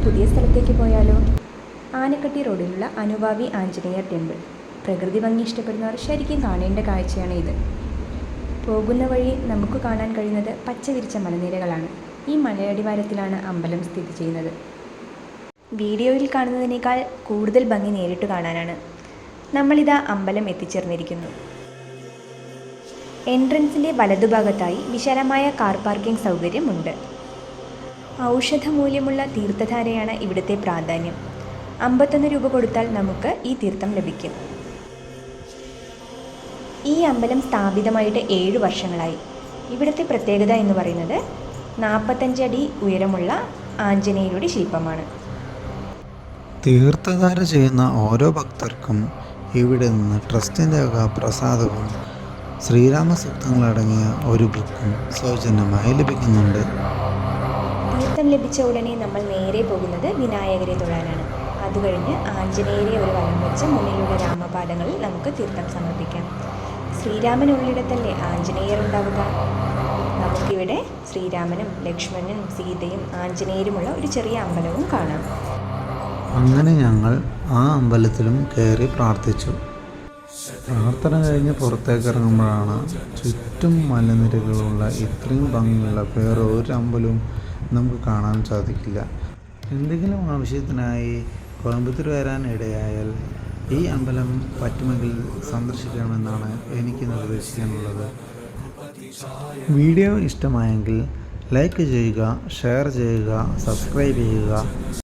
പുതിയ സ്ഥലത്തേക്ക് പോയാലോ? ആനക്കട്ടി റോഡിലുള്ള അനുഭാവി ആഞ്ജനേയർ ടെമ്പിൾ. പ്രകൃതി ഭംഗി ഇഷ്ടപ്പെടുന്നവർ ശരിക്കും കാണേണ്ട കാഴ്ചയാണ് ഇത്. പോകുന്ന വഴി നമുക്ക് കാണാൻ കഴിയുന്നത് പച്ച വിരിച്ച മലനിരകളാണ്. ഈ മലയടിവാരത്തിലാണ് അമ്പലം സ്ഥിതി ചെയ്യുന്നത്. വീഡിയോയിൽ കാണുന്നതിനേക്കാൾ കൂടുതൽ ഭംഗി നേരിട്ട് കാണാനാണ്. നമ്മളിതാ അമ്പലം എത്തിച്ചേർന്നിരിക്കുന്നു. എൻട്രൻസിൻ്റെ വലതുഭാഗത്തായി വിശാലമായ കാർ പാർക്കിംഗ് സൗകര്യമുണ്ട്. ഔഷധമൂല്യമുള്ള തീർത്ഥധാരയാണ് ഇവിടുത്തെ പ്രാധാന്യം. 51 രൂപ കൊടുത്താൽ നമുക്ക് ഈ തീർത്ഥം ലഭിക്കും. ഈ അമ്പലം സ്ഥാപിതമായിട്ട് 7 വർഷങ്ങളായി. ഇവിടുത്തെ പ്രത്യേകത എന്ന് പറയുന്നത് 45 അടി ഉയരമുള്ള ആഞ്ജനേയരുടെ ശില്പമാണ്. തീർത്ഥധാര ചെയ്യുന്ന ഓരോ ഭക്തർക്കും ഇവിടെ നിന്ന് ട്രസ്റ്റിൻ്റെ പ്രസാദവും ശ്രീരാമസൂക്തങ്ങളടങ്ങിയ ഒരു ബുക്കും സൗജന്യമായി ലഭിക്കുന്നുണ്ട്. തീർത്ഥം ലഭിച്ച ഉടനെ നമ്മൾ നേരെ പോകുന്നത് വിനായകരെ തൊഴാനാണ്. അതുകഴിഞ്ഞ് ആഞ്ജനേയരെ ഒരു വലം വെച്ച് മുന്നിലുള്ള രാമപാദങ്ങളിൽ നമുക്ക് തീർത്ഥം സമർപ്പിക്കാം. ശ്രീരാമൻ ഉള്ളിടത്തല്ലേ ആഞ്ജനേയർ ഉണ്ടാവുക. നമുക്കിവിടെ ശ്രീരാമനും ലക്ഷ്മണനും സീതയും ആഞ്ജനേയരുമുള്ള ഒരു ചെറിയ അമ്പലവും കാണാം. അങ്ങനെ ഞങ്ങൾ ആ അമ്പലത്തിലും കയറി പ്രാർത്ഥിച്ചു. പ്രാർത്ഥന കഴിഞ്ഞ് പുറത്തേക്ക് ഇറങ്ങുമ്പോഴാണ് ചുറ്റും മലനിരകളുള്ള ഇത്രയും ഭംഗിയുള്ള വേറെ ഒരു അമ്പലവും നമുക്ക് കാണാൻ സാധിക്കില്ല. എന്തെങ്കിലും ആവശ്യത്തിനായി കോയമ്പത്തൂർ വരാൻ ഇടയായാൽ ഈ അമ്പലം പറ്റുമെങ്കിൽ സന്ദർശിക്കണമെന്നാണ് എനിക്ക് നിർദ്ദേശിക്കാനുള്ളത്. വീഡിയോ ഇഷ്ടമായെങ്കിൽ ലൈക്ക് ചെയ്യുക, ഷെയർ ചെയ്യുക, സബ്സ്ക്രൈബ് ചെയ്യുക.